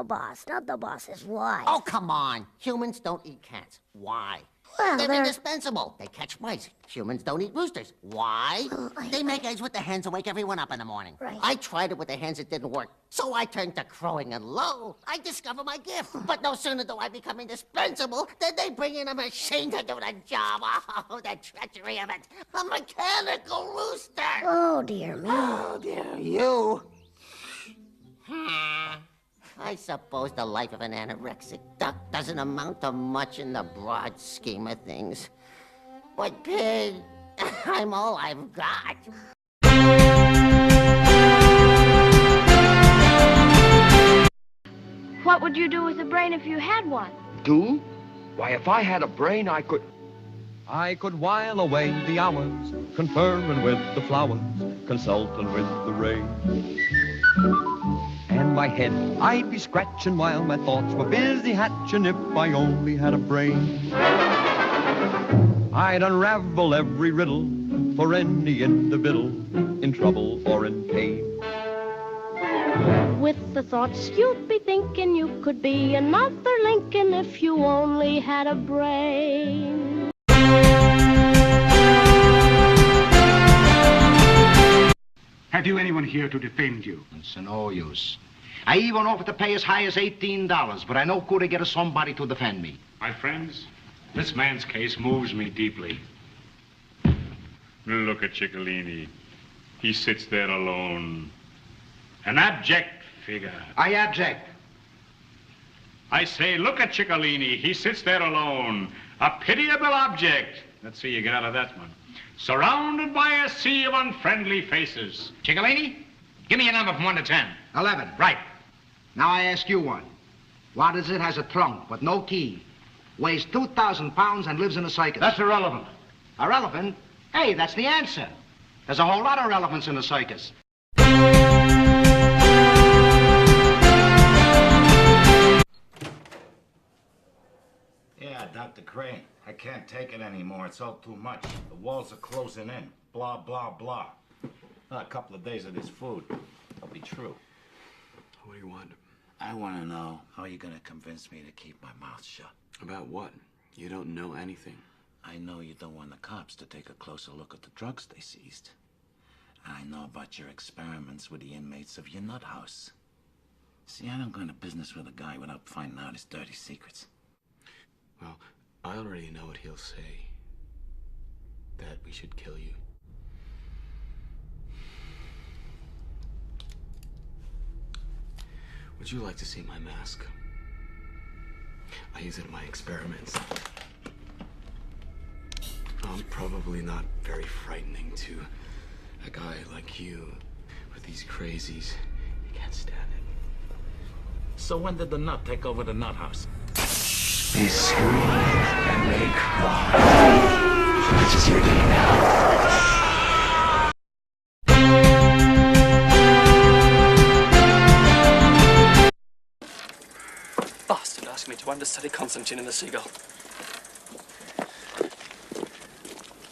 boss, not the boss's wife. Oh, come on. Humans don't eat cats. Why? Well, they're they're... indispensable. They catch mice. Humans don't eat roosters. Why? They make eggs with the hens and wake everyone up in the morning. Right. I tried it with the hens, it didn't work. So I turned to crowing, and lo, I discovered my gift. But no sooner do I become indispensable than they bring in a machine to do the job. Oh, the treachery of it. A mechanical rooster. Oh, dear me. Oh, dear you. I suppose the life of an anorexic duck doesn't amount to much in the broad scheme of things. But, Pig, I'm all I've got. What would you do with a brain if you had one? Do? Why, if I had a brain, I could while away the hours, conferring with the flowers, consulting with the rain. And my head I'd be scratching while my thoughts were busy hatching if I only had a brain. I'd unravel every riddle for any individual in trouble or in pain. With the thoughts you'd be thinking you could be another Lincoln if you only had a brain. Have you anyone here to defend you? It's no use. I even offered to pay as high as $18, but I know could I get somebody to defend me. My friends, this man's case moves me deeply. Look at Ciccolini. He sits there alone. An abject figure. I object. I say, look at Ciccolini. He sits there alone. A pitiable object. Let's see you get out of that one. Surrounded by a sea of unfriendly faces. Ciccolini, Give me a number from 1 to 10. 11. Right. Now I ask you one. What is it? Has a trunk but no key, weighs 2,000 pounds and lives in a circus? That's irrelevant. Irrelevant? Hey, that's the answer. There's a whole lot of relevance in the circus. Yeah, Dr. Crane. I can't take it anymore. It's all too much. The walls are closing in. Blah, blah, blah. Not a couple of days of this food. It'll be true. What do you want? I want to know how you're going to convince me to keep my mouth shut. About what? You don't know anything. I know you don't want the cops to take a closer look at the drugs they seized. I know about your experiments with the inmates of your nut house. See, I don't go into business with a guy without finding out his dirty secrets. Well, I already know what he'll say. That we should kill you. Would you like to see my mask? I use it in my experiments. I'm probably not very frightening to a guy like you, but these crazies, you can't stand it. So when did the nut take over the nut house? They scream and they cry. Which is your day now. Bastard asked me to understudy Constantine in the Seagull.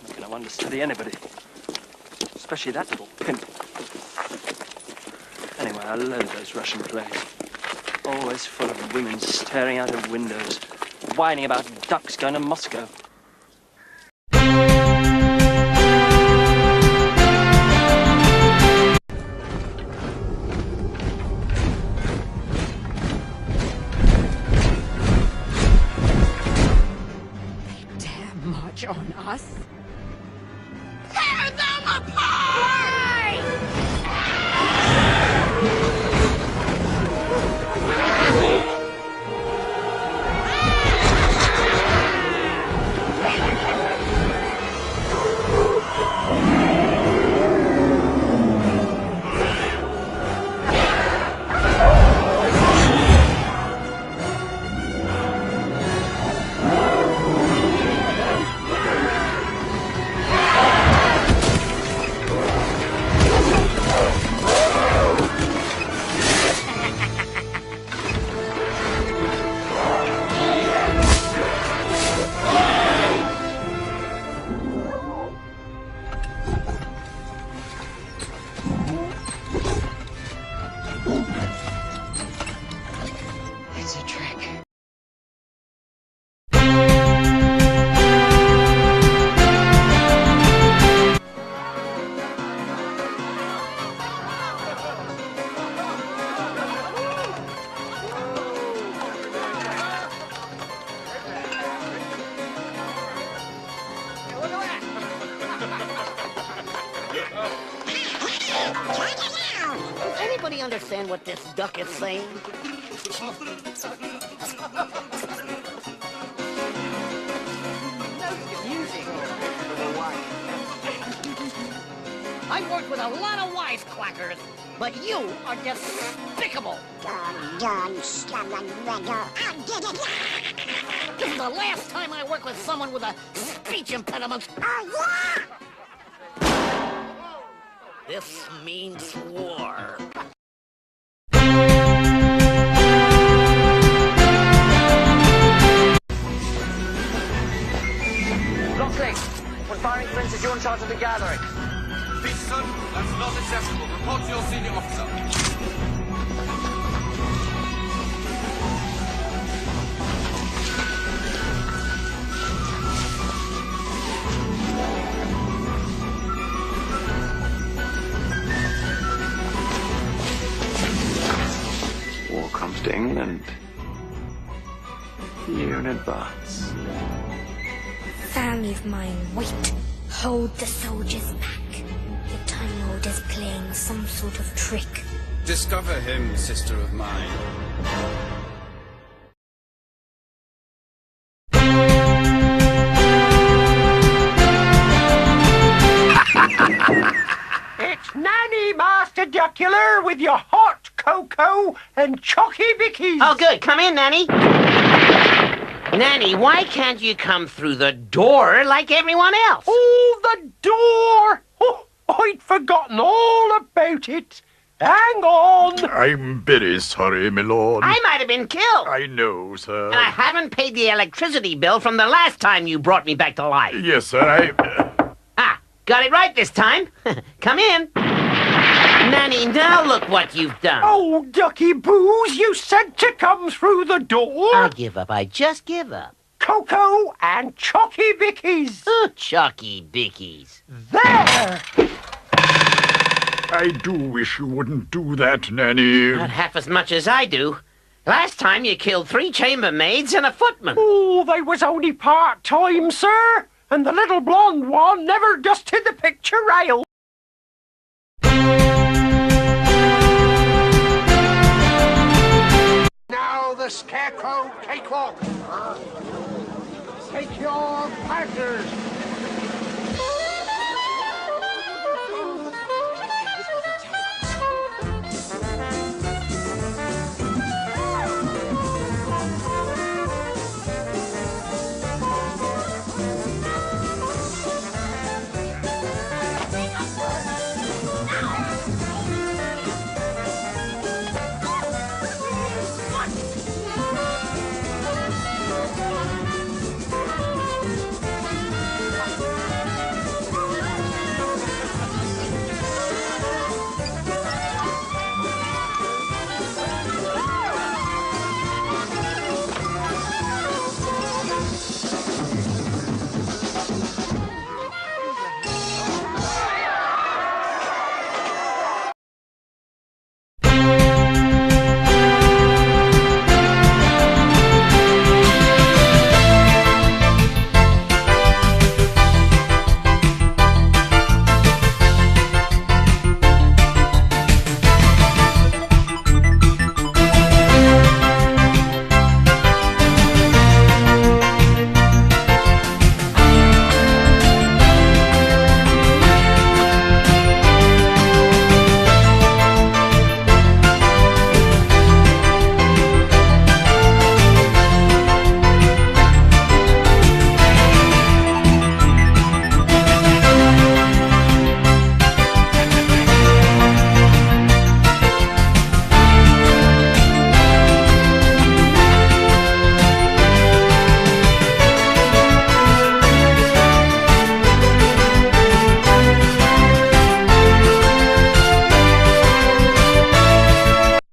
I'm not going to understudy anybody. Especially that little pimp. Anyway, I loathe those Russian plays. Always full of women staring out of windows, whining about ducks going to Moscow. On us. Tear them apart! anybody understand what this duck is saying? I worked with a lot of wisecrackers, but you are despicable. This is the last time I work with someone with a speech impediment. This means war. Locksley, when firing princes, you're in charge of the gathering. Son, that's not acceptable. Report to your senior officer. War comes to England. Year in advance. Family of mine, wait. Hold the soldiers back. The Time Lord is playing some sort of trick. Discover him, sister of mine. It's Nanny, Master Duckula, with your hot cocoa and chocky bickies. Oh, good. Come in, Nanny. Nanny, why can't you come through the door like everyone else? Oh, the door! Oh, I'd forgotten all about it. Hang on. I'm very sorry, my lord. I might have been killed. I know, sir. And I haven't paid the electricity bill from the last time you brought me back to life. Yes, sir, Ah, got it right this time. Come in. Nanny, now look what you've done. Oh, Ducky Boos, you said to come through the door. I give up. I just give up. Cocoa and chocky bickies. Chocky bickies. There. I do wish you wouldn't do that, Nanny. Not half as much as I do. Last time you killed 3 chambermaids and a footman. Oh, they was only part-time, sir. And the little blonde one never dusted the picture rail. Now the Scarecrow cakewalk. Take your partners